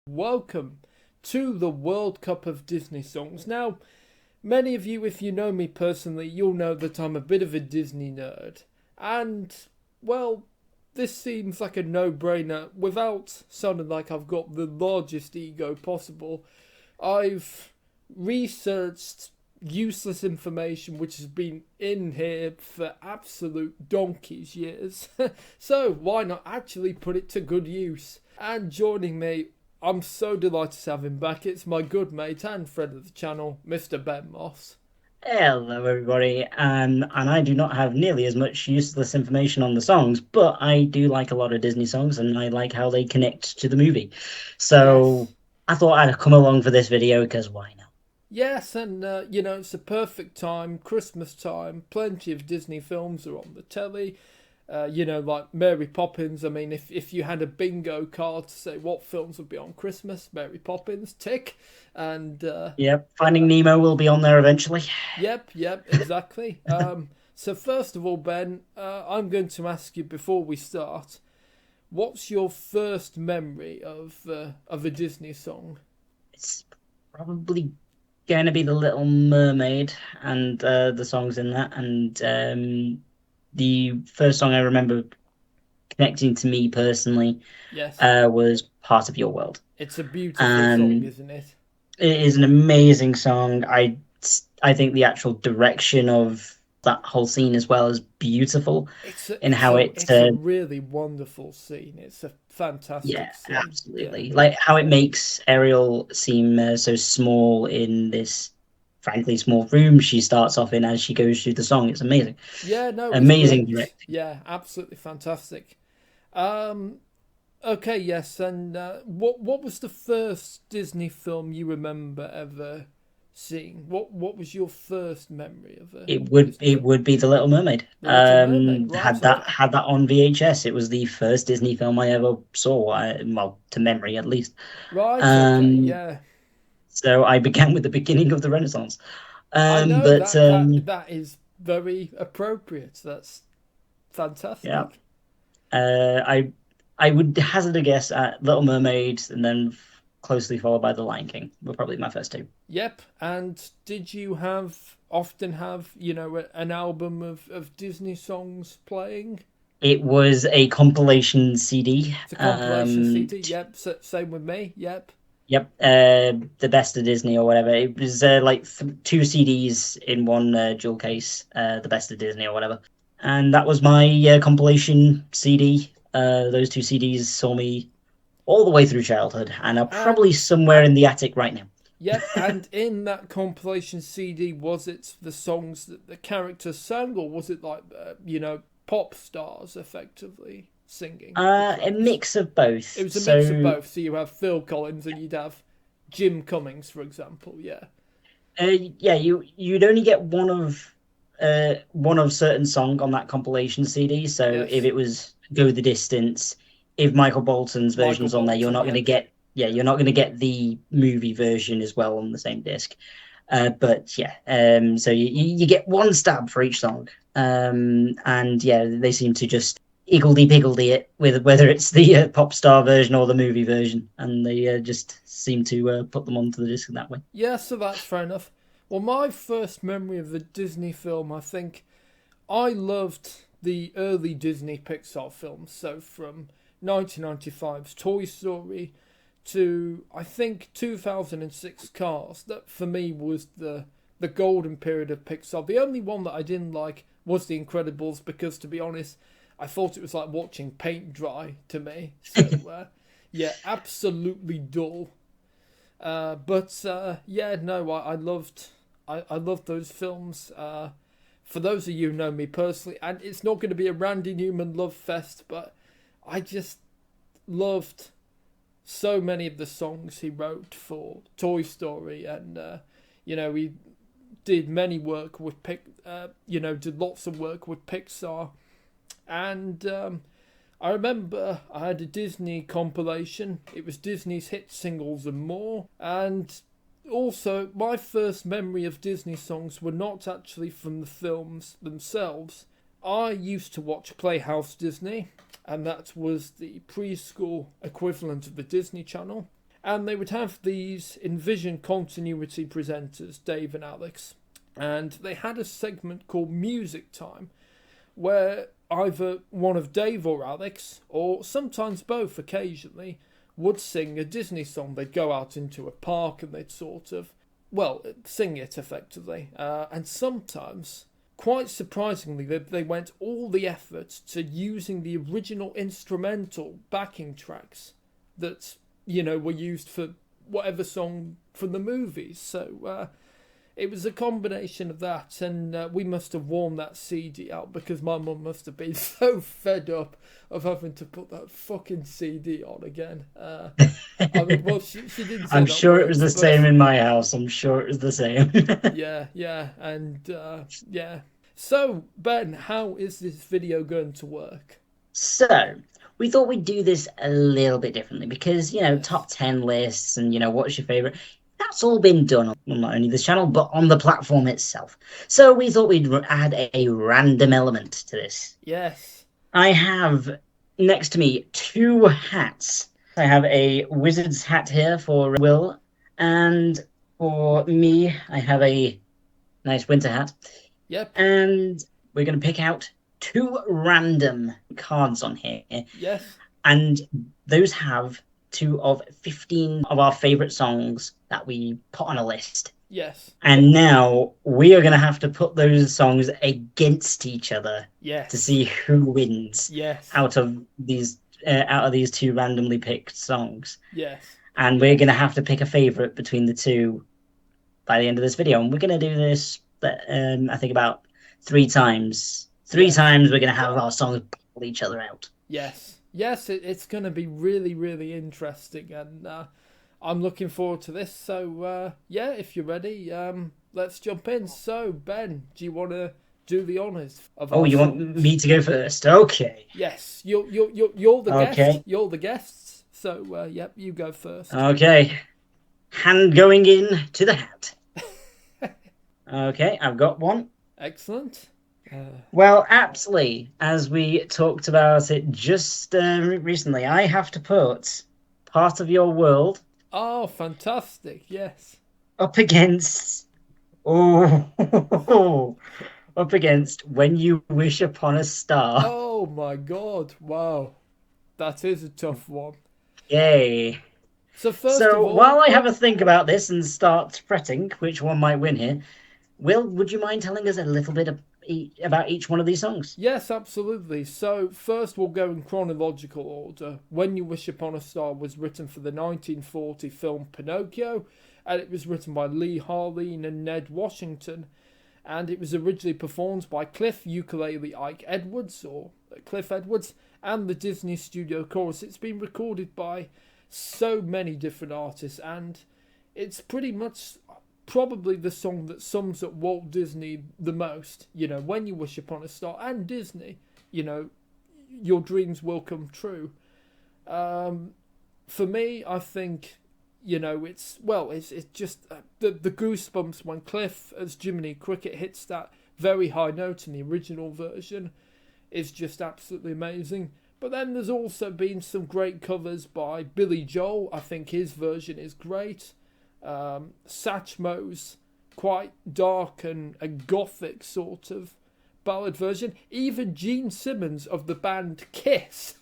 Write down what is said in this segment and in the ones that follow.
Welcome to the World Cup of Disney songs. Now, many of you, if you know me personally, you'll know that I'm a bit of a Disney nerd. And, well, this seems like a no-brainer. Without sounding like I've got the largest ego possible, I've researched useless information which has been in here for absolute donkey's years. So why not actually put it to good use? And joining me, I'm so delighted to have him back. It's my good mate and friend of the channel, Mr. Ben Moss. Hello, everybody. And I do not have nearly as much useless information on the songs, but I do like a lot of Disney songs and I like how they connect to the movie. So Yes. I thought I'd come along for this video because why not? Yes, and it's the perfect time, Christmas time. Plenty of Disney films are on the telly. Like Mary Poppins. I mean, if you had a bingo card to say what films would be on Christmas, Mary Poppins, tick. And Yep, Finding Nemo will be on there eventually. yep, exactly. So first of all, Ben, I'm going to ask you before we start, what's your first memory of a Disney song? It's probably going to be The Little Mermaid and the songs in that. And the first song I remember connecting to me personally Yes, was Part of Your World. it's a beautiful song, And isn't it? it is an amazing song. I think the actual direction of that whole scene as well is beautiful It's a in it's how a it it's a really wonderful scene. It's a yeah, fantastic scene. Yeah. absolutely, like how it makes Ariel seem so small in this frankly small room she starts off in as she goes through the song. It's amazing. Yeah, no, it's Amazing great. directing. Yeah, absolutely fantastic. Um, okay, yes, and what was the first Disney film you remember ever seeing? What was your first memory of a It would Disney it film? would be The Little Mermaid. The Little Mermaid, right? Okay. Had that on VHS. It was the first Disney film I ever saw, well, to memory at least. Right, okay, Um, yeah. so I began with the beginning of the Renaissance. I know But that is very appropriate. That's yeah, fantastic. uh, I I would hazard a guess at Little Mermaid, and then closely followed by The Lion King. Were probably my first two. Yep. And did you often have, an album of Disney songs playing? It was a compilation CD. It's a compilation CD. Yep. Same with me. Yep. Yep, the best of Disney or whatever. It was like th two CDs in one jewel case, the best of Disney or whatever. And that was my compilation CD. Those two CDs saw me all the way through childhood and are probably And somewhere in the attic right now. yep. And in that compilation CD, was it the songs that the characters sang, or was it like pop stars effectively singing the A tracks? mix of It both. was a mix of So both. So you have Phil Collins and you'd have Jim Cummings, for example. Yeah. yeah, you'd only get one of certain song on that compilation CD. So if Yes. it was Go the Distance, if Michael Bolton's Michael version's on there, you're Bolton. not going to Yep. get you're not going to get the movie version as well on the same disc. But yeah, so you get one stab for each song, and yeah, they seem to just higgledy piggledy it with whether it's the pop star version or the movie version, and they just seem to put them onto the disc in that way. Yeah, so that's fair enough. Well, my first memory of the Disney film, I think I loved the early Disney Pixar films. So from 1995's Toy Story to I think 2006 Cars. That for me was the golden period of Pixar. The only one that I didn't like was The Incredibles because, to be honest, I thought it was like watching paint dry to me. So yeah, absolutely dull. But yeah, no, I loved those films. For those of you who know me personally, and it's not going to be a Randy Newman love fest, but I just loved so many of the songs he wrote for Toy Story, and he did many work with did lots of work with Pixar, and I remember I had a Disney compilation. It was Disney's hit singles and more. And also, my first memory of Disney songs were not actually from the films themselves. I used to watch Playhouse Disney, and that was the preschool equivalent of the Disney Channel. And they would have these Envision continuity presenters, Dave and Alex, and they had a segment called Music Time, where either one of Dave or Alex, or sometimes both occasionally, would sing a Disney song. They'd go out into a park and they'd sort of, well, sing it effectively. And sometimes, quite surprisingly, they went all the effort to using the original instrumental backing tracks that, you know, were used for whatever song from the movies. So it was a combination of that, and we must have worn that CD out because my mum must have been so fed up of having to put that fucking CD on again. I mean, well, she didn't say I'm that sure it was the words, but same in my house. I'm sure it was the same. yeah, and yeah. So, Ben, how is this video going to work? So, we thought we'd do this a little bit differently because, you know, Yes. top 10 lists and, you know, what's your favorite? That's all been done on not only this channel, but on the platform itself. So, we thought we'd add a random element to this. Yes. I have next to me 2 hats. I have a wizard's hat here for Will, and for me, I have a nice winter hat. Yep. And we're going to pick out 2 random cards on here. Yes. And those have 2 of 15 of our favorite songs that we put on a list. Yes. And now we are going to have to put those songs against each other Yes. to see who wins Yes. out of these 2 randomly picked songs. Yes. And we're going to have to pick a favorite between the 2 by the end of this video. And we're going to do this, I think, about 3 times. 3 times we're going to have our songs battle each other out. Yes. Yes, it's going to be really, really interesting, and I'm looking forward to this. So, yeah, if you're ready, let's jump in. So, Ben, do you want to do the honours of Oh, you songs? want me to go first? Okay. Yes, you're the guest. Okay. You're the guests. So, yep, you go first. Okay. Hand going in to the hat. Okay, I've got one. Excellent. Well, aptly, as we talked about it just recently, I have to put Part of Your World Oh, fantastic! Yes. up against up against When You Wish Upon a Star. Oh my God! Wow, that is a tough one. Yay. So first So of all, while I have a think about this and start fretting which one might win here, Will, would you mind telling us a little bit about each one of these songs? yes, absolutely. So first we'll go in chronological order. When You Wish Upon a Star was written for the 1940 film Pinocchio, and it was written by Lee Harleen and Ned Washington, and it was originally performed by Cliff Ukulele Ike Edwards, or Cliff Edwards, and the Disney Studio Chorus. It's been recorded by so many different artists, and it's pretty much probably the song that sums up Walt Disney the most. You know, When You Wish Upon a Star, and Disney, you know, your dreams will come true. For me, I think, you know, it's just the goosebumps when Cliff as Jiminy Cricket hits that very high note in the original version is just absolutely amazing. But then there's also been some great covers by Billy Joel. I think his version is great. Satchmo's quite dark and a gothic sort of ballad version. Even Gene Simmons of the band Kiss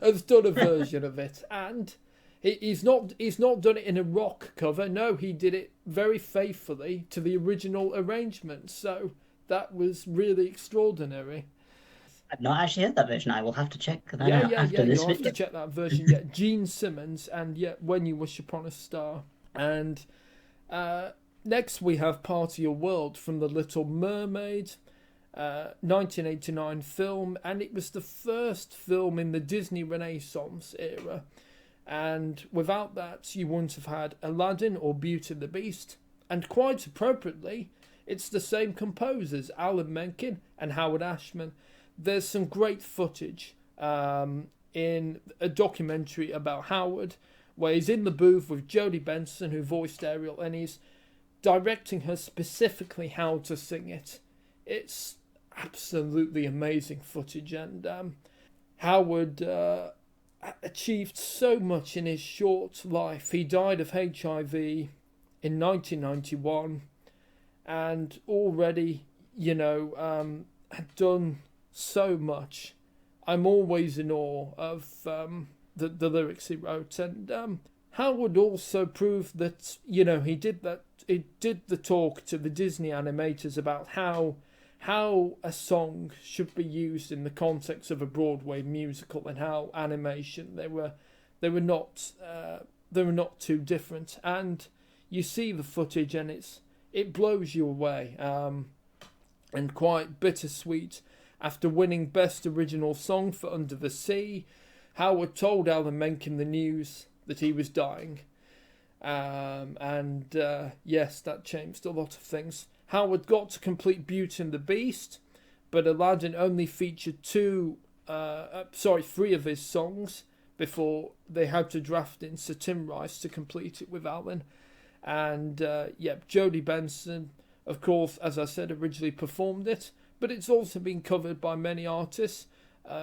has done a version of it, and he's not done it in a rock cover. No, he did it very faithfully to the original arrangement. So that was really extraordinary. I've not actually heard that version. I will have to check that out after Yeah. this You'll have video. to check that version. Yeah, Gene Simmons, and yeah, When You Wish Upon a Star. And next we have Part of Your World from The Little Mermaid, 1989 film, and it was the first film in the Disney Renaissance era. And without that, you wouldn't have had Aladdin or Beauty and the Beast. And quite appropriately, it's the same composers, Alan Menken and Howard Ashman. There's some great footage in a documentary about Howard, where he's in the booth with Jodie Benson, who voiced Ariel, and he's directing her specifically how to sing it. It's absolutely amazing footage, and Howard achieved so much in his short life. He died of HIV in 1991, and already, had done so much. I'm always in awe of the lyrics he wrote, and Howard also proved that he did that. He did the talk to the Disney animators about how a song should be used in the context of a Broadway musical, and how animation they were not too different. And you see the footage, and it blows you away, and quite bittersweet. After winning Best Original Song for Under the Sea, Howard told Alan Menken the news that he was dying. Yes, that changed a lot of things. Howard got to complete Beauty and the Beast, but Aladdin only featured three of his songs before they had to draft in Sir Tim Rice to complete it with Alan. And Jodie Benson, of course, as I said, originally performed it, but it's also been covered by many artists,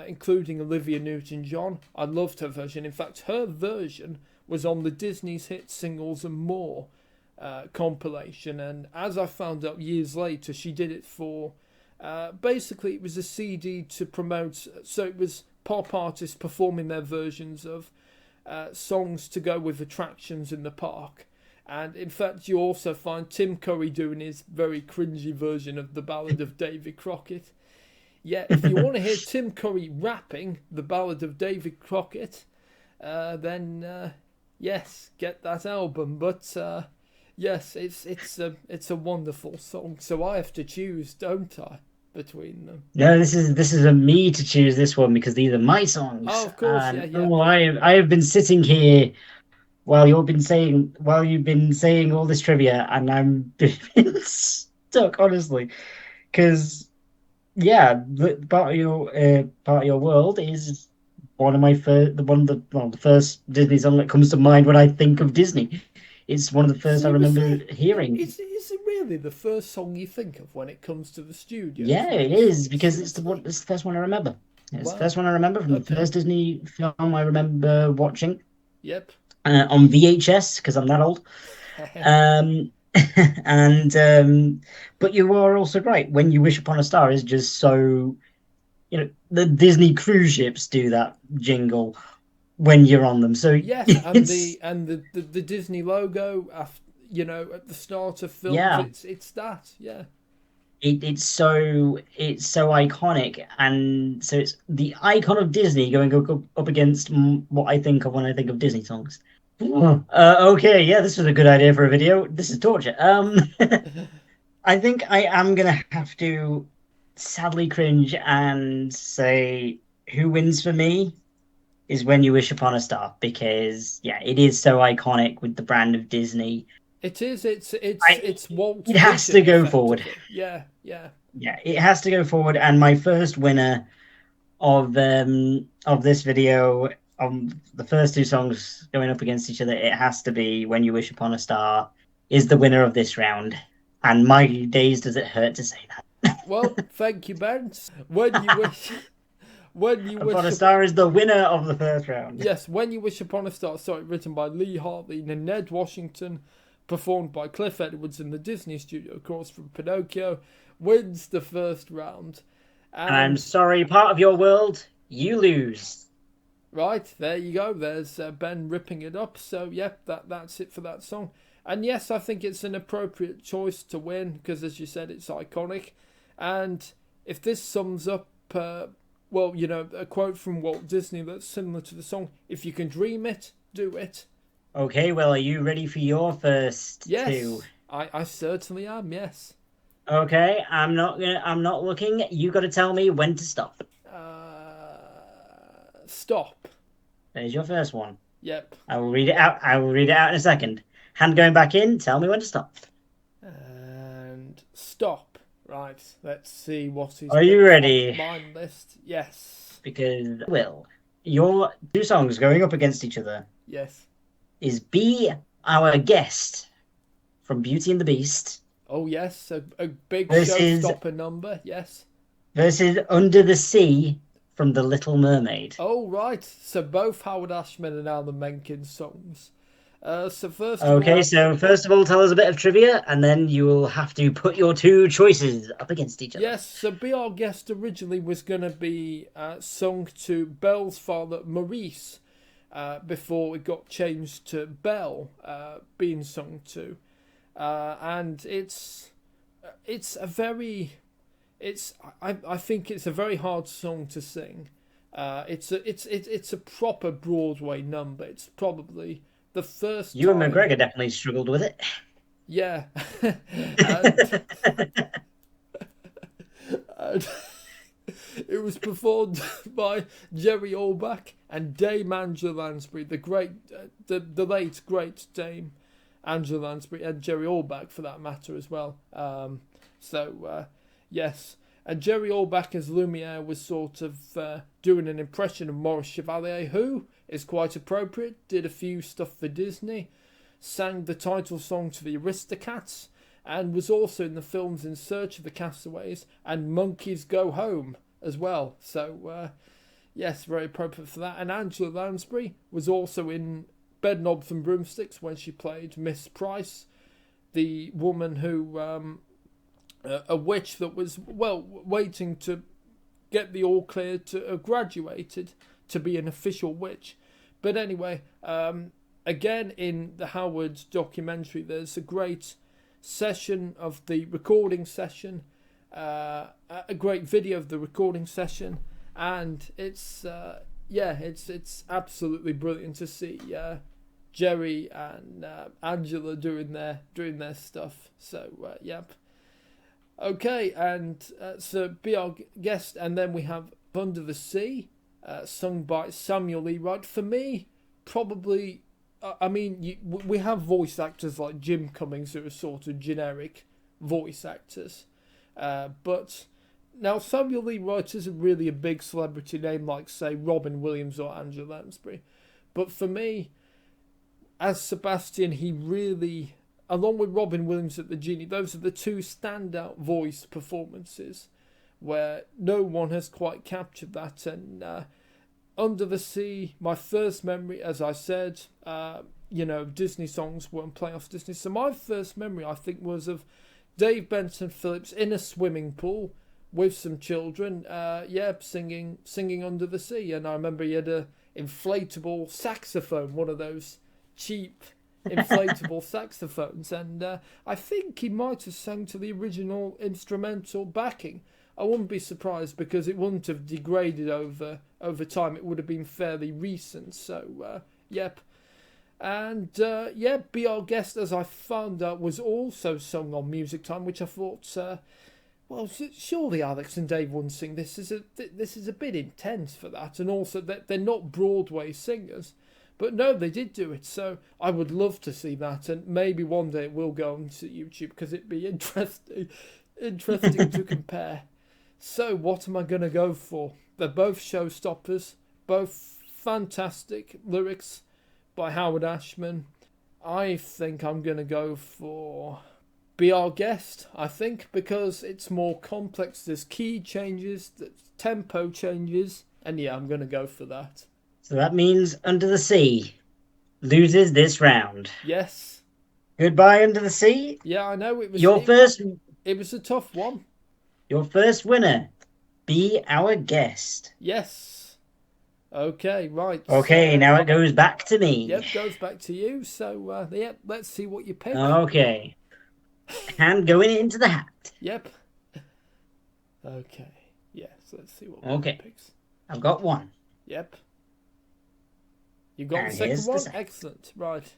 including Olivia Newton-John. I loved her version. In fact, her version was on the Disney's Hit Singles and More compilation, and as I found out years later, she did it for basically it was a CD to promote, so it was pop artists performing their versions of songs to go with attractions in the park. And in fact, you also find Tim Curry doing his very cringy version of The Ballad of Davy Crockett. Yeah, if you want to hear Tim Curry rapping The Ballad of Davy Crockett, then yes, get that album. But yes, it's a wonderful song. So I have to choose, don't I, between them? No, this is a me to choose this one because these are my songs. Oh, of course, yeah. Oh, I have been sitting here while you've been saying all this trivia, and I'm been stuck, honestly, because part of your world is one of the first Disney song that comes to mind when I think of Disney. It's one of the first I remember hearing. Is it really the first song you think of when it comes to the studio? Yeah, it is, because it's the first one I remember. It's the first one I remember from the first Disney film I remember watching. Yep. On VHS, because I'm that old. But you are also right. When You Wish Upon a Star is just so, the Disney cruise ships do that jingle when you're on them. So yes, and the Disney logo, at the start of films, it's that, yeah. It's so iconic, and so it's the icon of Disney going up against what I think of when I think of Disney songs. Okay, yeah, this was a good idea for a video. This is torture. I think I am gonna have to sadly cringe and say who wins for me is When You Wish Upon a Star, because it is so iconic with the brand of Disney. It is. It's Walt. It has to go forward. Yeah. Yeah, it has to go forward. And my first winner of this video, the first two songs going up against each other, it has to be When You Wish Upon a Star is the winner of this round. And my days, does it hurt to say that? Well, thank you, Ben. When You Wish Upon a Star is the winner of the first round. Yes, When You Wish Upon a Star, written by Lee Hartley and Ned Washington, performed by Cliff Edwards in the Disney studio, of course, from Pinocchio, wins the first round. And I'm sorry, part of your world, you lose. Right, there you go. There's Ben ripping it up. So, that's it for that song. And yes, I think it's an appropriate choice to win, because as you said, it's iconic. And if this sums up, a quote from Walt Disney that's similar to the song, if you can dream it, do it. Okay, well, are you ready for your first two? Yes, I certainly am, yes. Okay, I'm not looking. You got to tell me when to stop. Stop. There's your first one. Yep. I will read it out in a second. Hand going back in, tell me when to stop. And stop. Right, let's see what is... Are you ready? Mine list. Yes. Because, your two songs going up against each other. Yes. Is Be Our Guest from Beauty and the Beast. Oh, yes, a big showstopper number, yes. Versus Under the Sea from The Little Mermaid. Oh, right. So both Howard Ashman and Alan Menken songs. So first of Okay, all, so first of all, tell us a bit of trivia, and then you will have to put your two choices up against each other. yes, so Be Our Guest originally was going to be sung to Belle's father, Maurice, before it got changed to Belle being sung to. And it's a very I think it's a very hard song to sing. It's a proper Broadway number. It's probably the first Ewan time. McGregor definitely struggled with it. Yeah, and, and it was performed by Jerry Orbach and Dame Angela Lansbury, the great, the late great Dame Angela Lansbury, and Jerry Orbach for that matter as well. Yes. And Jerry Orbach as Lumiere was sort of doing an impression of Maurice Chevalier, who is quite appropriate, did a few stuff for Disney, sang the title song to the Aristocats, and was also in the films In Search of the Castaways and Monkeys Go Home as well. So, yes, very appropriate for that. And Angela Lansbury was also in Bedknobs and Broomsticks when she played Miss Price, the woman who... a witch that was, well, waiting to get the all clear to have graduated to be an official witch. But anyway, again, in the Howard documentary, there's a great session of the recording session, a great video of the recording session, and it's absolutely brilliant to see Jerry and Angela doing their stuff. So, yep. Okay, and so Be Our Guest, and then we have Under the Sea, sung by Samuel Lee Wright. For me, probably, we have voice actors like Jim Cummings who are sort of generic voice actors. But now Samuel Lee Wright isn't really a big celebrity name like, say, Robin Williams or Angela Lansbury. But for me, as Sebastian, he really... Along with Robin Williams at the Genie, those are the two standout voice performances where no one has quite captured that. And Under the Sea, my first memory, as I said, Disney songs weren't playing off Disney. So my first memory, I think, was of Dave Benson Phillips in a swimming pool with some children, singing Under the Sea. And I remember he had a inflatable saxophone, one of those cheap... inflatable saxophones, and I think he might have sang to the original instrumental backing. I wouldn't be surprised because it wouldn't have degraded over time. It would have been fairly recent. So yep. And Be Our Guest, as I found out, was also sung on Music Time, which I thought, surely Alex and Dave wouldn't sing this. This is a bit intense for that, and also that they're not Broadway singers. But no, they did do it, so I would love to see that, and maybe one day it will go onto YouTube because it'd be interesting to compare. So what am I going to go for? They're both showstoppers, both fantastic lyrics by Howard Ashman. I think I'm going to go for Be Our Guest, I think, because it's more complex. There's key changes, there's tempo changes, and yeah, I'm going to go for that. So that means Under the Sea loses this round. Yes. Goodbye, Under the Sea. Yeah, I know. It was a tough one. Your first winner, Be Our Guest. Yes. Okay, right. Okay, now it goes back to me. Yep, goes back to you. So, let's see what you pick. Okay. Hand going into the hat. Yep. Okay. Yes, let's see what one picks. I've got one. Yep. You got the second one? Excellent. Right.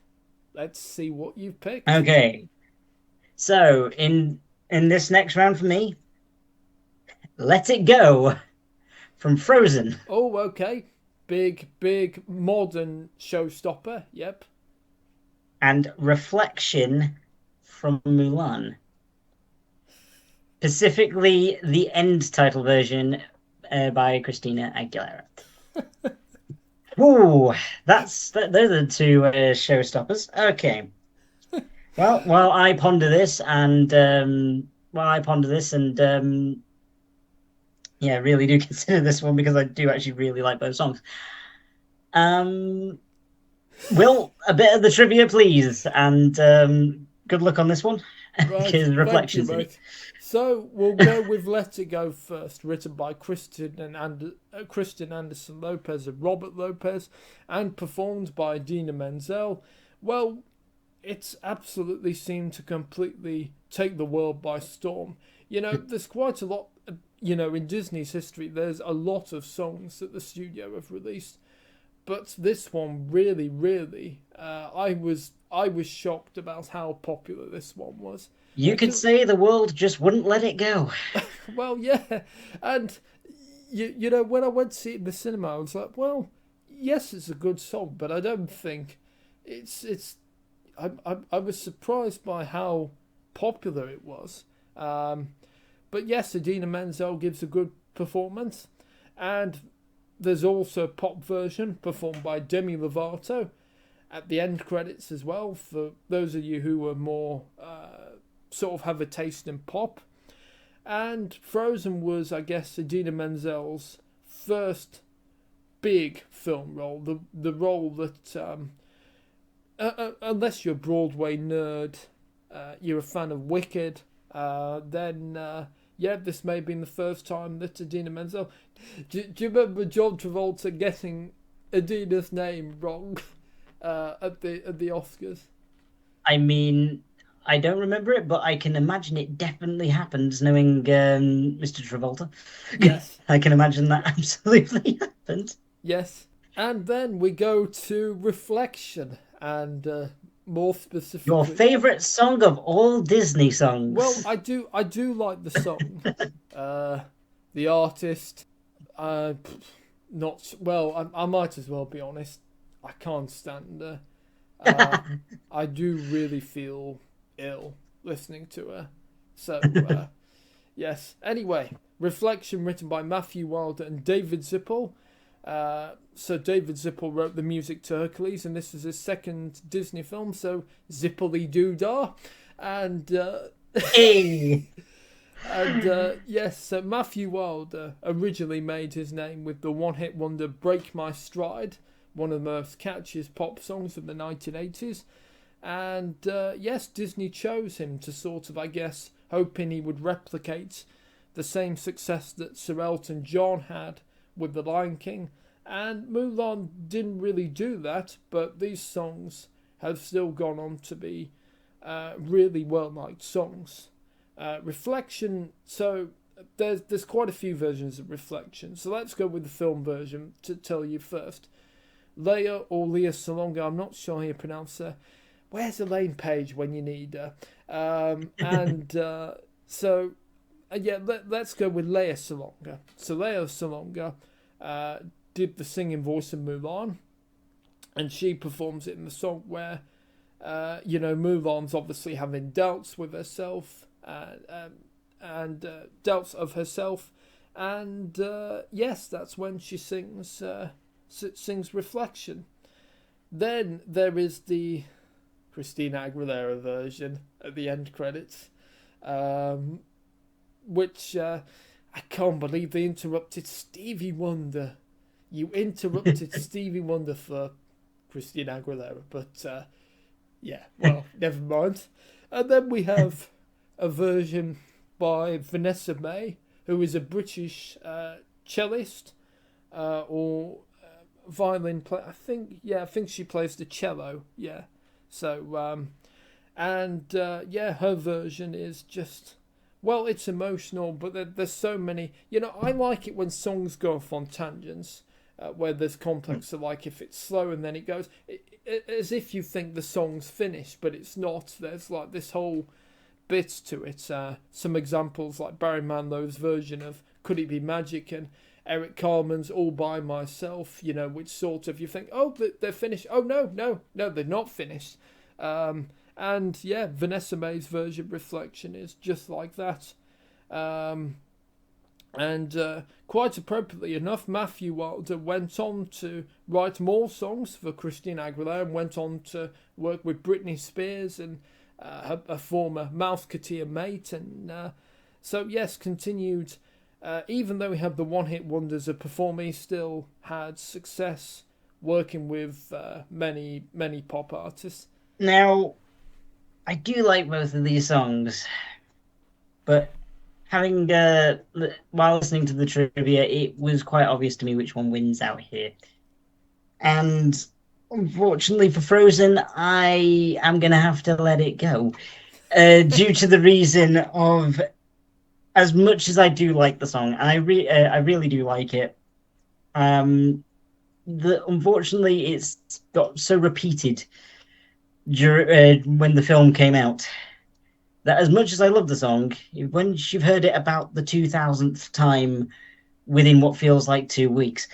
Let's see what you've picked. Okay. So, in this next round for me, Let It Go from Frozen. Oh, okay. Big modern showstopper. Yep. And Reflection from Mulan. Specifically, the end title version by Christina Aguilera. Ooh, those are the two showstoppers. Okay. Well, while I ponder this, and yeah, really do consider this one because I do actually really like both songs. Um, Will, a bit of the trivia, please, and good luck on this one Right, because thank you, reflections in it. mate. So we'll go with "Let It Go" first, written by Christian Anderson Lopez and Robert Lopez, and performed by Idina Menzel. Well, it's absolutely seemed to completely take the world by storm. There's quite a lot. In Disney's history, there's a lot of songs that the studio have released, but this one really, really, I was shocked about how popular this one was, You could because say the world just wouldn't let it go. well, yeah, and you know when I went to see it in the cinema, I was like, well, yes, it's a good song, but I don't think it's. I was surprised by how popular it was. But yes, Idina Menzel gives a good performance, and there's also a pop version performed by Demi Lovato at the end credits as well. For those of you who are more sort of have a taste in pop. And Frozen was, I guess, Idina Menzel's first big film role. The role that, unless you're a Broadway nerd, you're a fan of Wicked, then yeah, this may have been the first time that Idina Menzel. Do you remember John Travolta getting Idina's name wrong at the Oscars? I mean, I don't remember it, but I can imagine it definitely happened, knowing Mr. Travolta. Yes, I can imagine that absolutely happened. yes. And then we go to Reflection, and more Your specifically, favorite song of all Disney well, songs? I do like the song, the artist. Uh, not well. I might as well be honest. I can't stand her. Uh, I do really feel ill listening to her. So yes. Anyway, Reflection, written by Matthew Wilder and David Zippel. So David Zippel wrote the music to Hercules, and this is his second Disney film. So Zippely Doodah, and Hey! yes, so Matthew Wilder originally made his name with the one-hit wonder "Break My Stride," one of the most catchiest pop songs of the 1980s. And yes, Disney chose him to sort of, I guess, hoping he would replicate the same success that Sir Elton John had with The Lion King. And Mulan didn't really do that, but these songs have still gone on to be really well-liked songs. Reflection, so there's quite a few versions of Reflection. So let's go with the film version to tell you first. Leia or Leah Salonga, I'm not sure how you pronounce her. Where's Elaine Page when you need her? Yeah, let's go with Leia Salonga. So Leia Salonga did the singing voice of Mulan, and she performs it in the song where, Mulan's obviously having doubts with herself and doubts of herself, and yes, that's when she sings Reflection. Then there is the Christina Aguilera version at the end credits, which I can't believe they interrupted Stevie Wonder. You interrupted Stevie Wonder for Christina Aguilera, but yeah, well, never mind. And then we have a version by Vanessa May, who is a British cellist or violin player. I think she plays the cello. Yeah. So yeah, her version is just, well, it's emotional, but there's so many. I like it when songs go off on tangents, where there's complex. So like if it's slow and then it goes, as if you think the song's finished, but it's not. There's like this whole bit to it. Some examples like Barry Manilow's version of "Could It Be Magic" and Eric Carmen's "All by Myself," which sort of you think, oh, they're finished. Oh no, they're not finished. And yeah, Vanessa May's version Reflection is just like that. And quite appropriately enough, Matthew Wilder went on to write more songs for Christina Aguilera and went on to work with Britney Spears and her former Mouseketeer mate. And so, yes, continued even though he had the one-hit wonders of performing, he still had success working with many pop artists. Now, I do like both of these songs, but having while listening to the trivia, it was quite obvious to me which one wins out here. And unfortunately for Frozen, I am gonna have to let it go, due to the reason of, as much as I do like the song, and I really do like it. Unfortunately it's got so repeated when the film came out, that as much as I love the song, once you've heard it about the 2000th time within what feels like 2 weeks,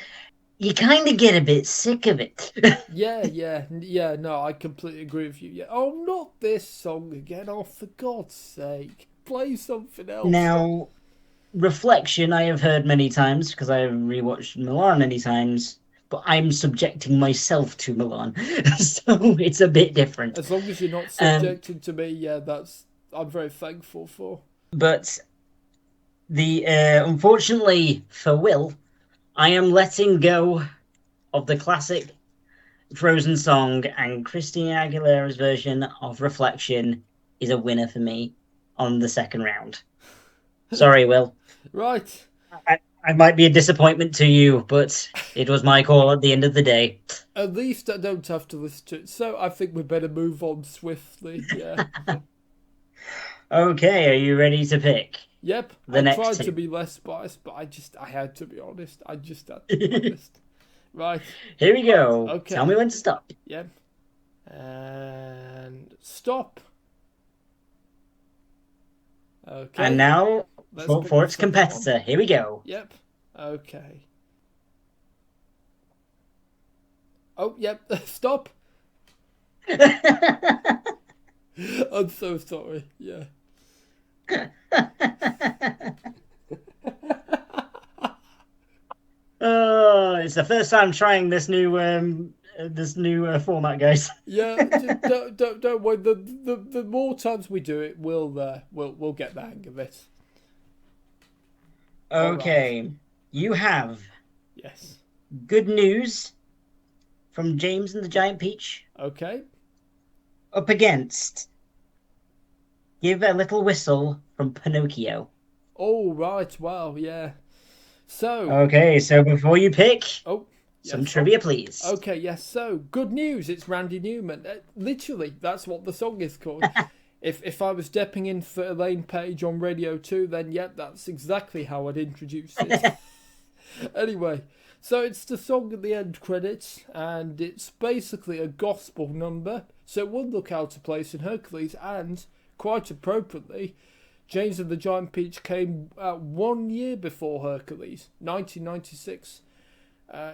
you kind of get a bit sick of it. Yeah. No, I completely agree with you. Yeah. Oh, not this song again. Oh, for God's sake, play something else. Now, Reflection, I have heard many times because I have rewatched Milan many times, but I'm subjecting myself to Milan, so it's a bit different. As long as you're not subjected to me, yeah, I'm very thankful for. But the unfortunately for Will, I am letting go of the classic Frozen song, and Christina Aguilera's version of Reflection is a winner for me on the second round. Sorry, Will. Right. I might be a disappointment to you, but it was my call at the end of the day. At least I don't have to listen to it, so I think we better move on swiftly. Yeah. Okay, are you ready to pick? Yep. The I next tried two. to be less biased, but I had to be honest. I just had to be honest. Right. Here we go. Okay. Tell me when to stop. Yep. And stop. Okay. And now Let's pick for the its second competitor. one. Here we go. Yep. Okay. Oh, yep. Stop. I'm so sorry. Yeah. Oh, it's the first time trying this new format, guys. Yeah, just don't worry. The more times we do it, we'll get the hang of it. Okay, Right. you have Yes. Good News from James and the Giant Peach Okay. up against Give a Little Whistle from Pinocchio. Oh right. Wow. Yeah. So. Okay, so before you pick, Oh. some Yes. trivia, please. Okay. Yes. So good news. It's Randy Newman. Literally, that's what the song is called. If I was depping in for Elaine Page on Radio 2, then yep, that's exactly how I'd introduce it. Anyway, so it's the song at the end credits, and it's basically a gospel number, so it would look out of place in Hercules, and, quite appropriately, James and the Giant Peach came out 1 year before Hercules, 1996.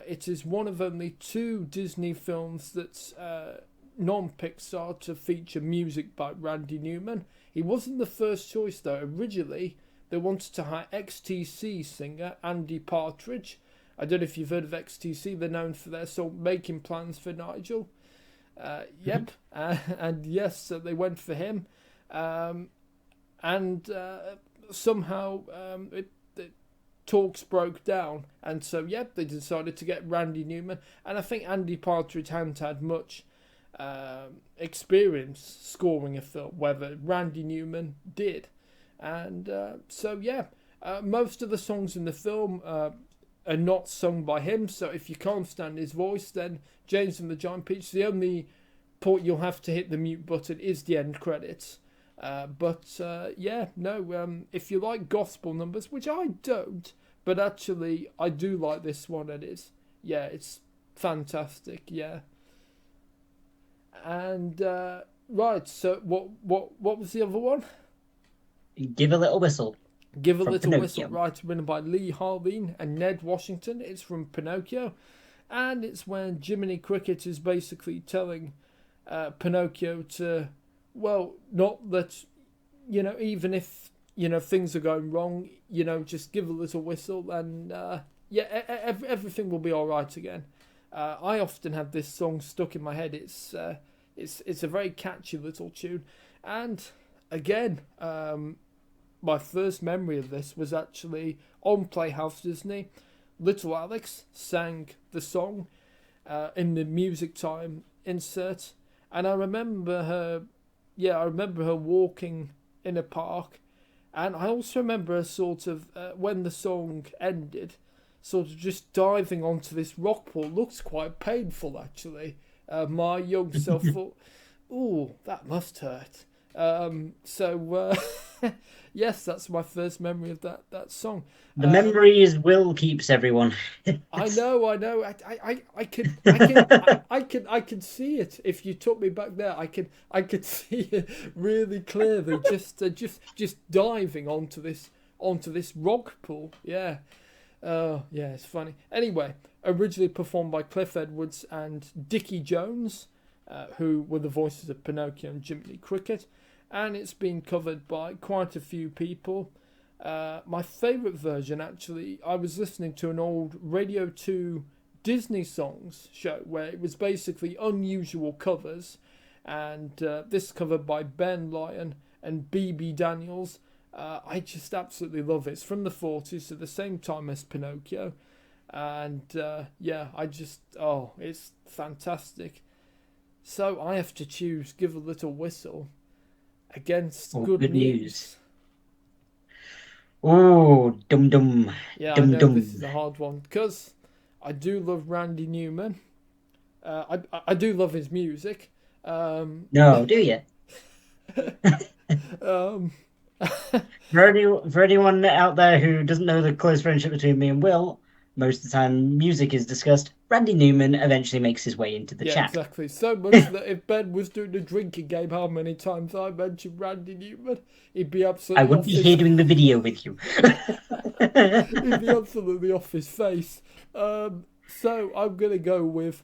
It is one of only 2 Disney films that's non-Pixar to feature music by Randy Newman. He wasn't the first choice though. Originally, they wanted to hire XTC singer Andy Partridge. I don't know if you've heard of XTC. They're known for their song Making Plans for Nigel. Yep. And yes, so they went for him. Somehow talks broke down. And so, yep, they decided to get Randy Newman. And I think Andy Partridge hadn't had much experience scoring a film, whether Randy Newman did. And most of the songs in the film are not sung by him, so if you can't stand his voice, then James and the Giant Peach, the only point you'll have to hit the mute button is the end credits. If you like gospel numbers, which I don't, but actually I do like this one, it's fantastic, yeah. And right, so what was the other one? Give a Little Whistle. Give a Little Pinocchio. Whistle, right, written by Lee Harveen and Ned Washington. It's from Pinocchio, and it's when Jiminy Cricket is basically telling Pinocchio to, well, not that, even if, things are going wrong, just give a little whistle and, everything will be all right again. I often have this song stuck in my head. It's a very catchy little tune, and again, my first memory of this was actually on Playhouse Disney. Little Alex sang the song in the music time insert, and I remember her. Yeah, I remember her walking in a park, and I also remember her sort of when the song ended, sort of just diving onto this rock pool. Looks quite painful, actually. My young self thought, "Ooh, that must hurt." Yes, that's my first memory of that song. The memories Will keeps everyone. I know. I can see it. If you took me back there, I could see it really clearly. Just diving onto this rock pool. Yeah. Yeah, it's funny. Anyway, originally performed by Cliff Edwards and Dickie Jones, who were the voices of Pinocchio and Jiminy Cricket, and it's been covered by quite a few people. My favourite version, actually, I was listening to an old Radio 2 Disney songs show where it was basically unusual covers, and this covered by Ben Lyon and B.B. Daniels. I just absolutely love it. It's from the 40s, at the same time as Pinocchio. And it's fantastic. So I have to choose Give a Little Whistle against Good News. Oh, dum dum. Yeah, dum, I know dum. this is a hard one because I do love Randy Newman. I do love his music. No, do you? For anyone out there who doesn't know the close friendship between me and Will, most of the time music is discussed. Randy Newman eventually makes his way into the chat. Yeah, exactly. So much that if Ben was doing a drinking game, how many times I mentioned Randy Newman, he'd be absolutely. I wouldn't be here doing the video with you. He'd be absolutely off his face. So I'm gonna go with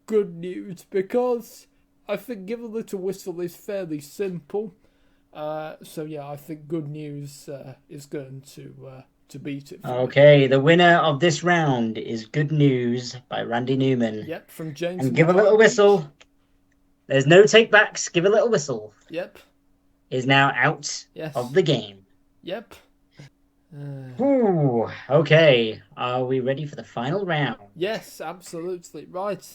Good News because I think Give a Little Whistle is fairly simple. So yeah, I think Good News is going to beat it. Okay, the winner of this round is Good News by Randy Newman. Yep, from James. And Give a Little Whistle. There's no take-backs. Give a Little Whistle. Yep. Is now out of the game. Yep. Ooh, okay. Are we ready for the final round? Yes, absolutely. Right.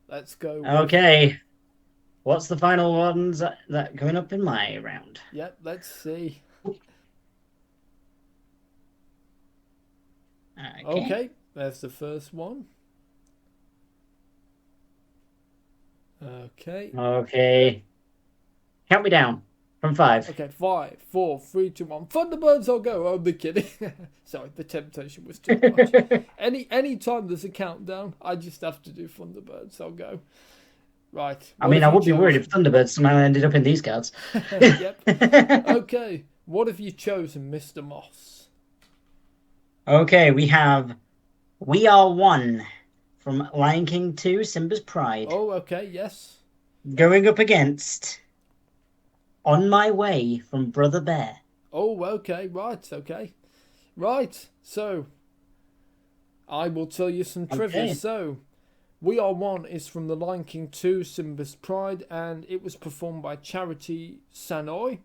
Let's go. Okay. What's the final ones that coming up in my round? Yep, let's see. Okay, there's the first one. Okay. Count me down from 5. Okay, 5, 4, 3, 2, 1. Thunderbirds, I'll go. I'm kidding. Sorry, the temptation was too much. Any time there's a countdown, I just have to do Thunderbirds. I'll go. Right. I mean, I would be worried if Thunderbirds somehow ended up in these cards. Yep. Okay. What have you chosen, Mr. Moss? Okay, we have We Are One from Lion King 2, Simba's Pride. Oh, okay, yes. Going up against On My Way from Brother Bear. Oh, okay, right, okay. Right, so I will tell you some trivia. Okay. So, We Are One is from The Lion King 2, Simba's Pride, and it was performed by Charity Sanoy,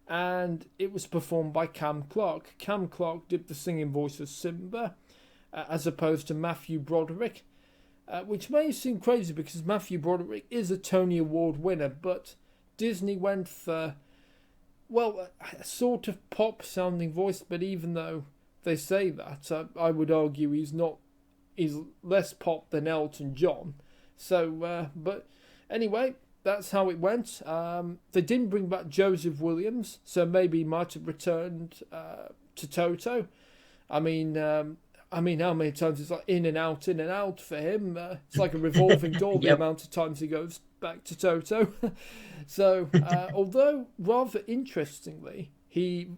and it was performed by Cam Clark. Cam Clark did the singing voice of Simba, as opposed to Matthew Broderick, which may seem crazy because Matthew Broderick is a Tony Award winner, but Disney went for, well, a sort of pop-sounding voice, but even though they say that, I would argue he's less pop than Elton John. So, but anyway, that's how it went. They didn't bring back Joseph Williams, so maybe he might have returned to Toto. I mean, how many times it's like in and out for him? It's like a revolving door, the amount of times he goes back to Toto. So, although rather interestingly, he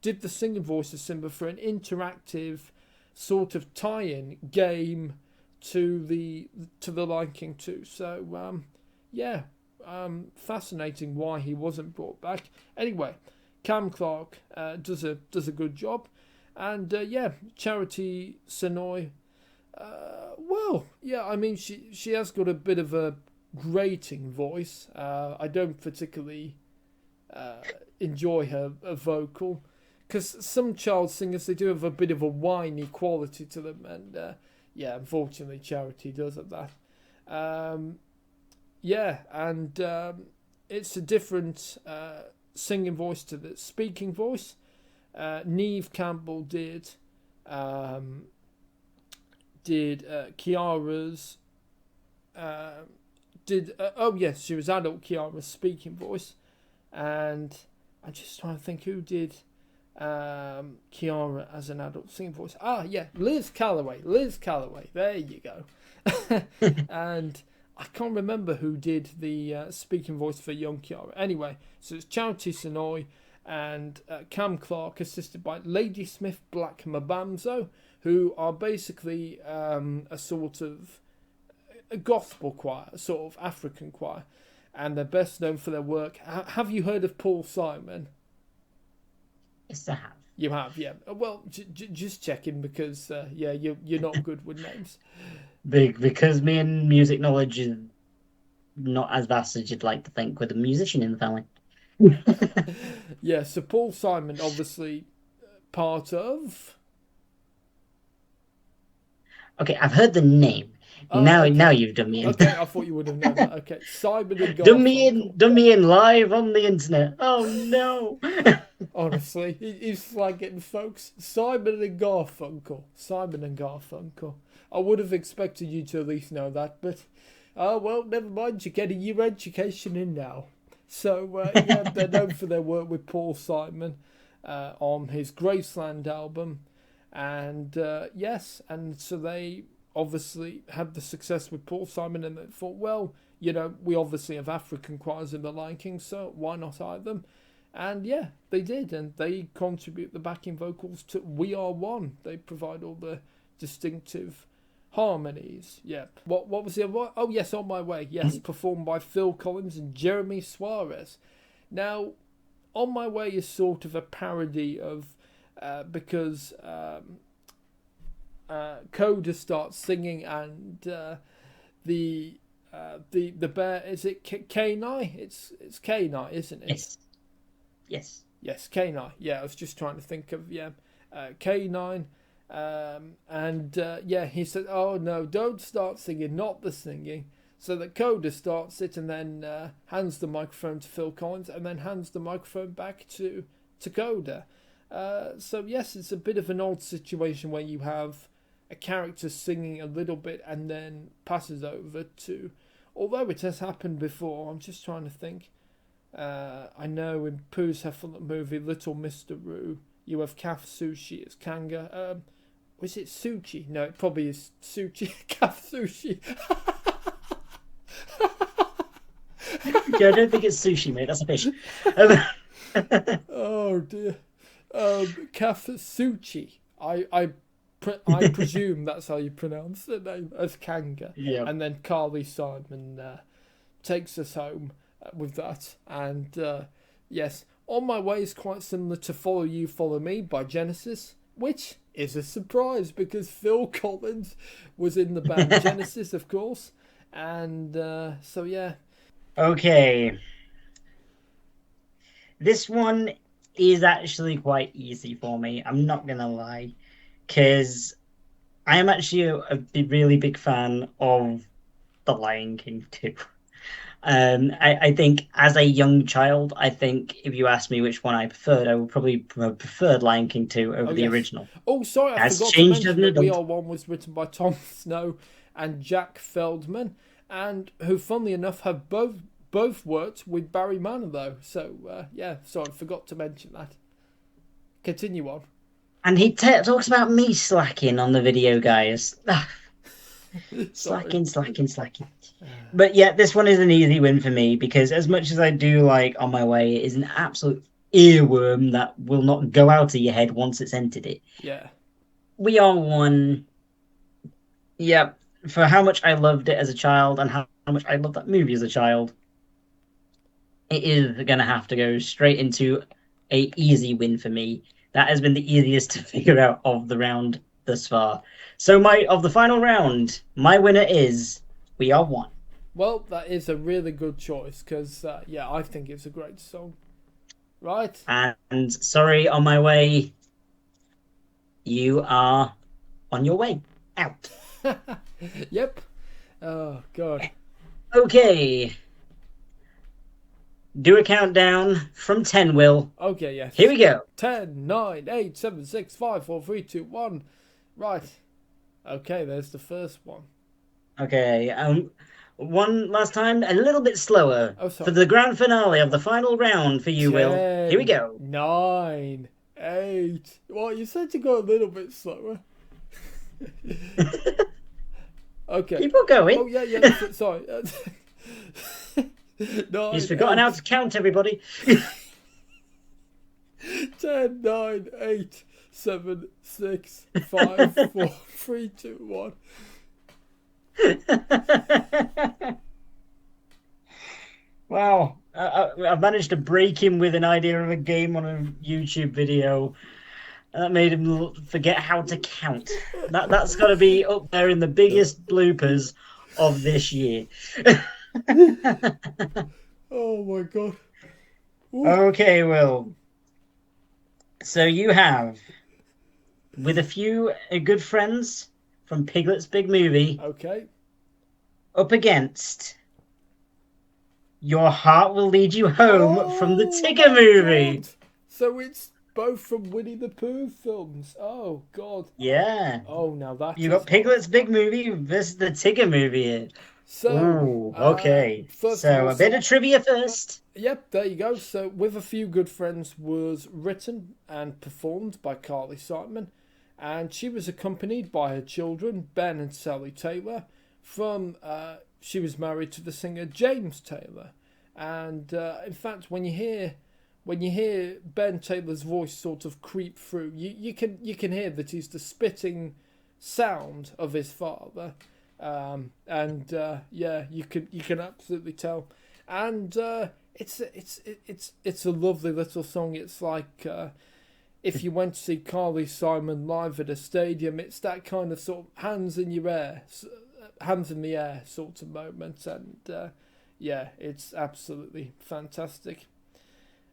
did the singing voice of Simba for an interactive sort of tie-in game to the Lion King 2. So, fascinating why he wasn't brought back. Anyway, Cam Clark does a good job, and Charity Sanoy. I mean she has got a bit of a grating voice. I don't particularly enjoy her vocal, because some child singers, they do have a bit of a whiny quality to them, and yeah, unfortunately Charity does have that. Yeah, and it's a different singing voice to the speaking voice. Neve Campbell did Kiara's oh yes, she was adult Kiara's speaking voice, and I'm just trying to think who did Kiara as an adult singing voice. Ah, yeah, Liz Calloway. There you go. And I can't remember who did the speaking voice for young Kiara. Anyway, so it's Charity Sonoy and Cam Clark, assisted by Ladysmith Black Mabamzo, who are basically a sort of a gospel choir, a sort of African choir, and they're best known for their work. Have you heard of Paul Simon? Yes, I have. You have, yeah. Well, just checking, because yeah, you're not good with names. Because me and music knowledge is not as vast as you'd like to think with a musician in the family. Yeah, so Paul Simon, obviously part of... Okay, I've heard the name. Now you've done me in. Okay, I thought you would have known that. Okay, Simon and Garfunkel. Done me in live on the internet. Oh no! Honestly, he's flagging folks. Simon and Garfunkel. I would have expected you to at least know that, but well, never mind. You're getting your education in now. So yeah, they're known for their work with Paul Simon on his Graceland album, and yes, and so they obviously had the success with Paul Simon, and they thought, well, you know, we obviously have African choirs in the Lion King, so why not hire them? And yeah, they did, and they contribute the backing vocals to We Are One. They provide all the distinctive harmonies. Yep. What was the other? Oh yes, On My Way. Yes, performed by Phil Collins and Jeremy Suarez. Now, On My Way is sort of a parody of because Coda starts singing, and the bear, is it Kenai? It's Kenai, isn't it? Yes, Kenai. Yeah, I was just trying to think of K9. And yeah, he said, "Oh no, don't start singing, not the singing." So that Coda starts it, and then hands the microphone to Phil Collins, and then hands the microphone back to Coda. So yes, it's a bit of an odd situation where you have a character singing a little bit and then passes over to, although it has happened before. I'm just trying to think. I know in Pooh's Heffalump movie Little Mr. Roo, you have Kaf Sushi as Kanga. Was it Suchi? No, it probably is Suchi. Kaf Sushi. Yeah, I don't think it's sushi, mate. That's a fish. Oh dear. Kaf Suchi. I presume that's how you pronounce the name, as Kanga. Yeah. And then Carly Simon takes us home with that. And yes, On My Way is quite similar to Follow You, Follow Me by Genesis, which is a surprise because Phil Collins was in the band Genesis, of course. And so, yeah. Okay. This one is actually quite easy for me. I'm not going to lie. Because I am actually a really big fan of The Lion King 2. I think as a young child, I think if you asked me which one I preferred, I would probably have preferred Lion King 2 over the original. Oh, sorry, I forgot to mention that We Are One was written by Tom Snow and Jack Feldman, and who, funnily enough, have both worked with Barry Manilow. So, yeah, sorry, I forgot to mention that. Continue on. And he talks about me slacking on the video, guys. Slacking. But yeah, this one is an easy win for me because as much as I do like On My Way, it is an absolute earworm that will not go out of your head once it's entered it. Yeah. We Are One. Yeah, for how much I loved it as a child and how much I loved that movie as a child, it is going to have to go straight into a easy win for me. That has been the easiest to figure out of the round thus far. So of the final round, my winner is We Are One. Well, that is a really good choice because, yeah, I think it's a great song. Right? And sorry, on my way, you are on your way out. Yep. Oh God. Okay, do a countdown from 10, Will. Okay, Here yes. we go. 10, 9, 8, 7, 6, 5, 4, 3, 2, 1. Right. Okay, there's the first one. Okay, one last time, a little bit slower Oh, for sorry. the grand finale of the final round for you, Will. Here we 10, go. 9, 8. Well, you said to go a little bit slower. Okay. Keep on going. Oh, yeah, yeah. Sorry. He's 9, forgotten how 8. to count, everybody. 10, 9, 8, 7, 6, 5, 4, 3, 2, 1. Wow, I've managed to break him with an idea of a game on a YouTube video. And that made him forget how to count. That's got to be up there in the biggest bloopers of this year. Oh my god. Ooh. Okay, Will. So you have, with a few good friends from Piglet's Big Movie, Okay. up against Your Heart Will Lead You Home from the Oh Tigger my movie. god. So it's both from Winnie the Pooh films. Oh god. Yeah. Oh, now that You is got hard. Piglet's Big Movie versus the Tigger movie here. So, Ooh, okay. first of So all, a bit of trivia first. yep, there you go. So, With a Few Good Friends was written and performed by Carly Simon, and she was accompanied by her children, Ben and Sally Taylor, from, she was married to the singer James Taylor. And in fact, when you hear Ben Taylor's voice sort of creep through, you can hear that he's the spitting sound of his father, and yeah, you can absolutely tell, and it's a lovely little song. It's like if you went to see Carly Simon live at a stadium, it's that kind of sort of hands in the air sort of moment, and yeah, it's absolutely fantastic.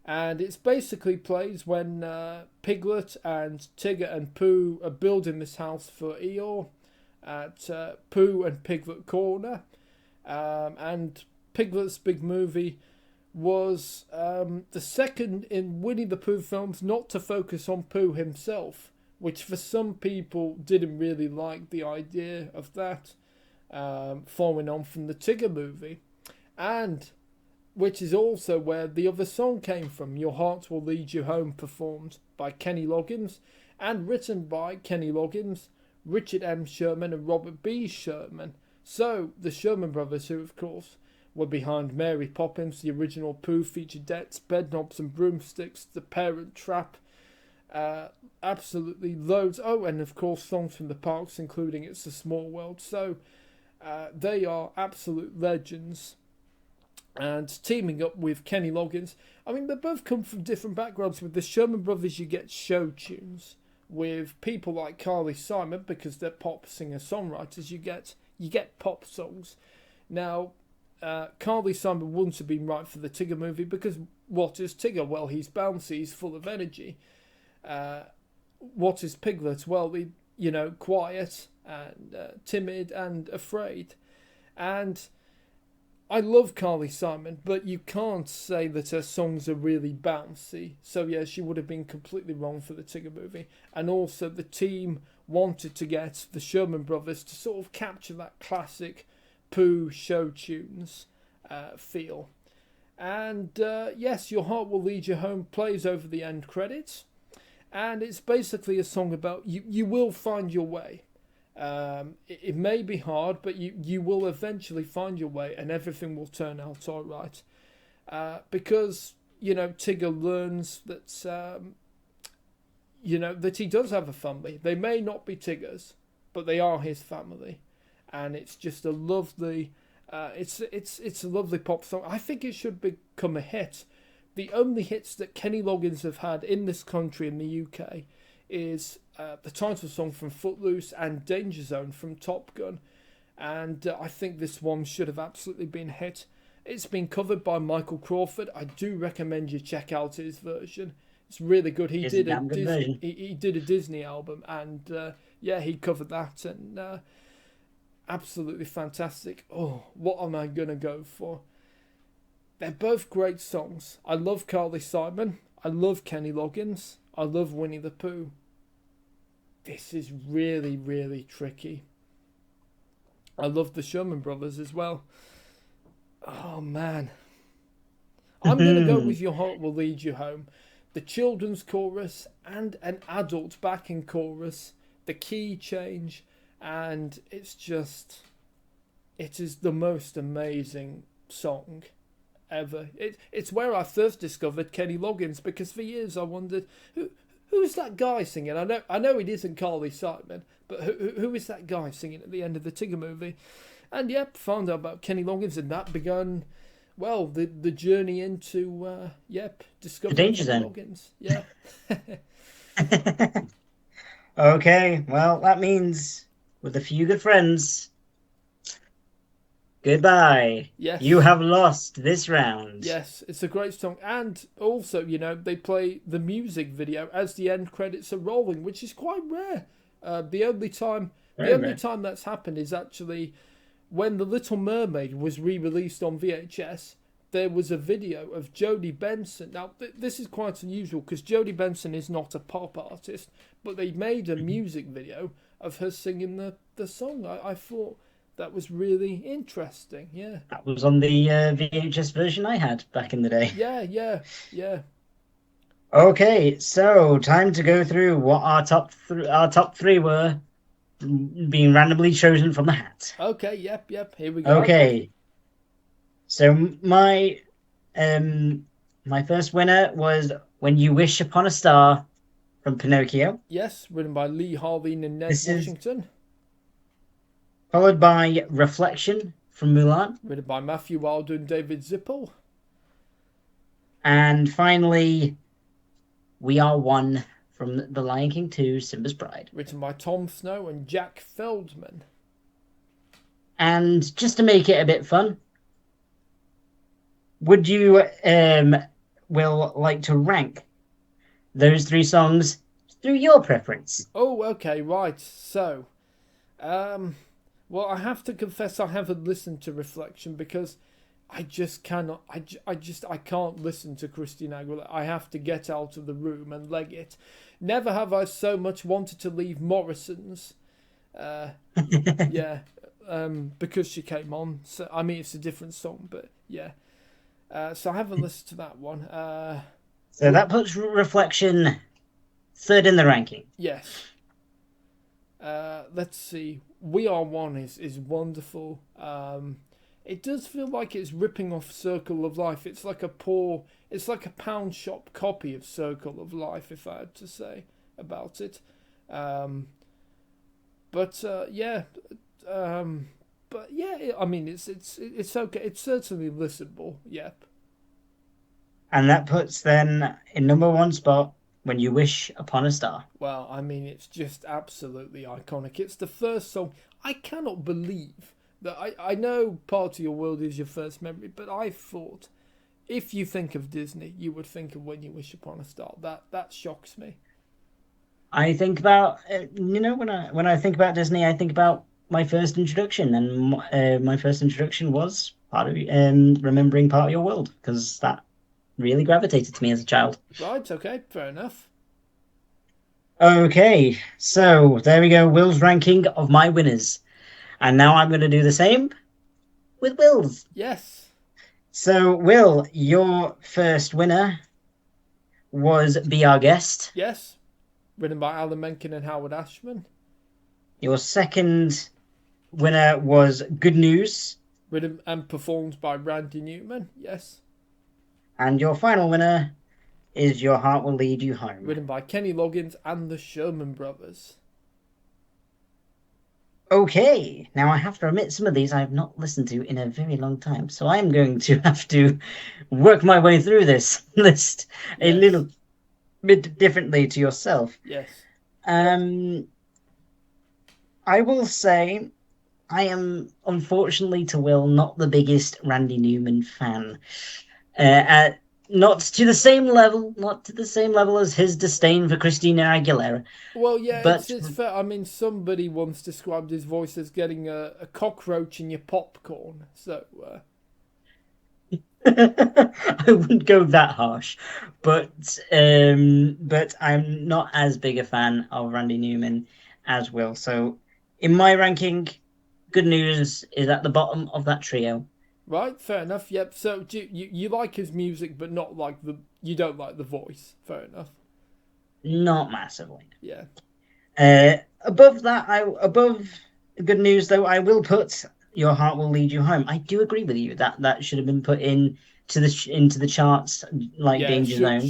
And it's basically plays when Piglet and Tigger and Pooh are building this house for Eeyore at Pooh and Piglet Corner. And Piglet's Big Movie was the second in Winnie the Pooh films not to focus on Pooh himself, which for some people didn't really like the idea of that, following on from the Tigger movie. And which is also where the other song came from, Your Heart Will Lead You Home, performed by Kenny Loggins and written by Kenny Loggins, Richard M. Sherman and Robert B. Sherman. So, the Sherman brothers, who of course were behind Mary Poppins, the original Pooh featurettes, Bedknobs and Broomsticks, The Parent Trap, absolutely loads. Oh, and of course songs from the parks, including It's a Small World. So, they are absolute legends. And teaming up with Kenny Loggins. I mean, they both come from different backgrounds. With the Sherman Brothers, you get show tunes. With people like Carly Simon, because they're pop singer-songwriters, you get pop songs. Now, Carly Simon wouldn't have been right for the Tigger movie, because what is Tigger? Well, he's bouncy, he's full of energy. What is Piglet? Well, quiet and timid and afraid. And I love Carly Simon, but you can't say that her songs are really bouncy. So yeah, she would have been completely wrong for the Tigger movie. And also the team wanted to get the Sherman Brothers to sort of capture that classic Pooh show tunes feel. And yes, Your Heart Will Lead You Home plays over the end credits. And it's basically a song about you will find your way. It may be hard, but you will eventually find your way, and everything will turn out all right. Because Tigger learns that that he does have a family. They may not be Tigger's, but they are his family, and it's just a lovely. It's a lovely pop song. I think it should become a hit. The only hits that Kenny Loggins have had in this country, in the UK, is the title song from Footloose and Danger Zone from Top Gun. And I think this one should have absolutely been a hit. It's been covered by Michael Crawford. I do recommend you check out his version. It's really good. It's a damn good version. He did a Disney album, and yeah, he covered that, and absolutely fantastic. Oh, what am I gonna go for? They're both great songs. I love Carly Simon. I love Kenny Loggins. I love Winnie the Pooh. This is really, really tricky. I love the Sherman Brothers as well. Oh, man. I'm going to go with Your Heart Will Lead You Home. The children's chorus and an adult backing chorus. The key change. And it's just... It is the most amazing song ever. It's where I first discovered Kenny Loggins, because for years I wondered, who's that guy singing? I know it isn't Carly Simon, but who is that guy singing at the end of the Tigger movie? And yep, found out about Kenny Loggins, and that began, well, the journey into discovering the Danger Kenny Zone. Loggins. Yeah. Okay, well, that means with a few good friends, goodbye. Yes. You have lost this round. Yes, it's a great song. And also, they play the music video as the end credits are rolling, which is quite rare. The only time that's happened is actually when The Little Mermaid was re-released on VHS. There was a video of Jodie Benson. Now, this is quite unusual because Jodie Benson is not a pop artist, but they made a music video of her singing the song. I thought that was really interesting, yeah. That was on the VHS version I had back in the day. Yeah. Okay, so time to go through what our top three were, being randomly chosen from the hat. Okay, yep, here we go. Okay, so my first winner was When You Wish Upon a Star from Pinocchio. Yes, written by Lee Harvey and Ned Washington. Followed by Reflection from Mulan. Written by Matthew Wilder and David Zippel. And finally, We Are One from The Lion King 2, Simba's Pride. Written by Tom Snow and Jack Feldman. And just to make it a bit fun, would you, Will, like to rank those three songs through your preference? Oh, okay, right. So, well, I have to confess I haven't listened to Reflection because I just cannot. I can't listen to Christina Aguilera. I have to get out of the room and leg it. Never have I so much wanted to leave Morrison's. Because she came on. So I mean, it's a different song, but yeah. So I haven't listened to that one. So that puts Reflection third in the ranking. Yes. Let's see. We Are One is wonderful. It does feel like it's ripping off Circle of Life. It's like a pound shop copy of Circle of Life, if I had to say about it. I mean, it's okay. It's certainly listenable. Yep. And that puts then in number one spot When You Wish Upon a Star. Well, I mean, it's just absolutely iconic. It's the first song. I cannot believe that. I know Part of Your World is your first memory, but I thought if you think of Disney, you would think of When You Wish Upon a Star. That shocks me. I think about when I think about Disney, I think about my first introduction, and my first introduction was remembering Part of Your World, because that really gravitated to me as a child. Right, okay, fair enough. Okay, so there we go, Will's ranking of my winners. And now I'm going to do the same with Will's. Yes. So, Will, your first winner was Be Our Guest. Yes, written by Alan Menken and Howard Ashman. Your second winner was Good News. Written and performed by Randy Newman, yes. And your final winner is Your Heart Will Lead You Home. Written by Kenny Loggins and the Sherman Brothers. Okay, now I have to admit some of these I have not listened to in a very long time, so I'm going to have to work my way through this list a little bit differently to yourself. Yes. I will say I am unfortunately to Will not the biggest Randy Newman fan. Not to the same level, not to the same level as his disdain for Christina Aguilera, Well, yeah, but it's fair. I mean, somebody once described his voice as getting a cockroach in your popcorn. So, I wouldn't go that harsh. But I'm not as big a fan of Randy Newman as Will. So in my ranking, Good News is at the bottom of that trio. right, fair enough. Yep. So, you like his music, but not like you don't like the voice. Fair enough. Not massively. Yeah. Above that, I above Good News though, I will put Your Heart Will Lead You Home. I do agree with you that that should have been put in to the into the charts like Yeah, Danger Zone.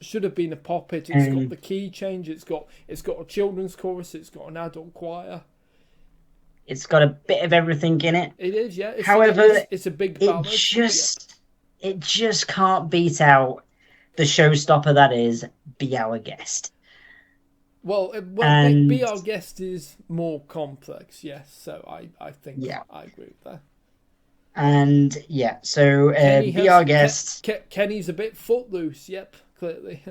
should have been a pop it. It's got Um, the key change. It's got a children's chorus. It's got an adult choir. it's got a bit of everything in it. It is, yeah. However, It's a big it ballad. Yeah. just it just can't beat out the showstopper that is Be Our Guest. Be And Our Guest is more complex. Yes. So I think yeah, I agree with that. and yeah, so Be Our Guest. Kenny's a bit footloose. Yep, clearly.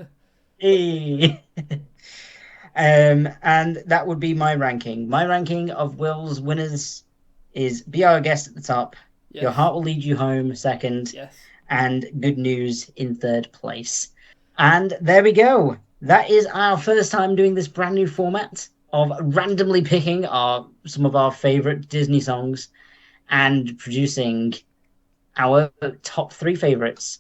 Eh. And that would be my ranking. My ranking of Will's winners is Be Our Guest at the top, Your Yes. Heart Will Lead You Home second, Yes. and Good News in third place. And there we go. That is our first time doing this brand new format of randomly picking some of our favorite Disney songs and producing our top three favorites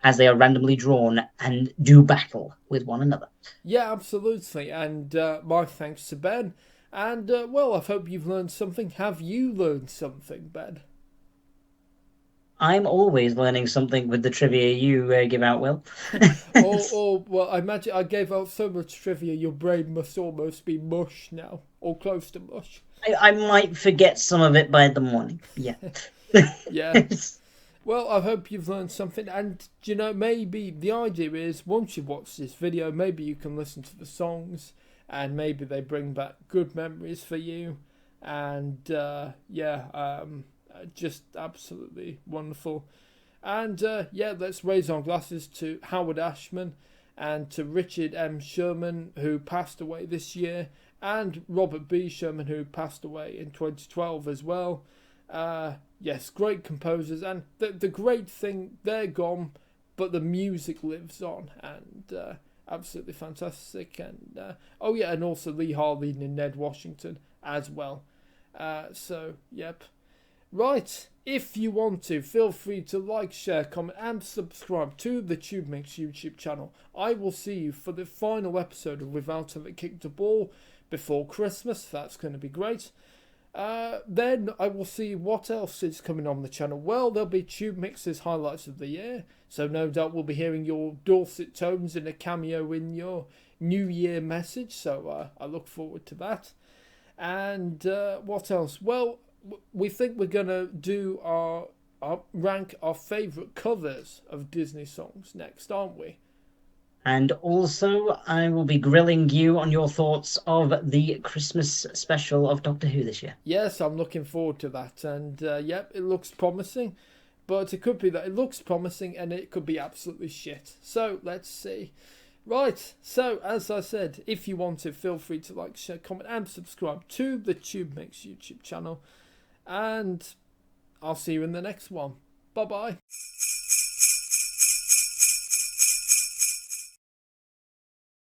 as they are randomly drawn and do battle with one another. Yeah, absolutely. And my thanks to Ben. And I hope you've learned something. Have you learned something, Ben? I'm always learning something with the trivia you give out, Will. I imagine I gave out so much trivia, your brain must almost be mush now, or close to mush. I might forget some of it by the morning. Yeah. Yeah. Well, I hope you've learned something, and maybe the idea is once you watch this video, maybe you can listen to the songs, and maybe they bring back good memories for you, and just absolutely wonderful. And let's raise our glasses to Howard Ashman and to Richard M. Sherman, who passed away this year, and Robert B. Sherman, who passed away in 2012 as well. Yes, great composers, and the great thing, they're gone, but the music lives on, and absolutely fantastic. And and also Lee Harley and Ned Washington as well. Yep. Right, if you want to, feel free to like, share, comment, and subscribe to the TubeMix YouTube channel. I will see you for the final episode of Without Ever Kicked a Ball before Christmas. That's going to be great. Then I will see what else is coming on the channel. Well, there'll be TubeMix's highlights of the year, so no doubt we'll be hearing your dulcet tones in a cameo in your New Year message, so I look forward to that. And what else? Well, we think we're going to do our rank our favourite covers of Disney songs next, aren't we? And also, I will be grilling you on your thoughts of the Christmas special of Doctor Who this year. Yes, I'm looking forward to that. And it looks promising. But it could be that it looks promising and it could be absolutely shit. So, let's see. Right, so as I said, if you want to, feel free to like, share, comment, and subscribe to the TubeMix YouTube channel. And I'll see you in the next one. Bye-bye.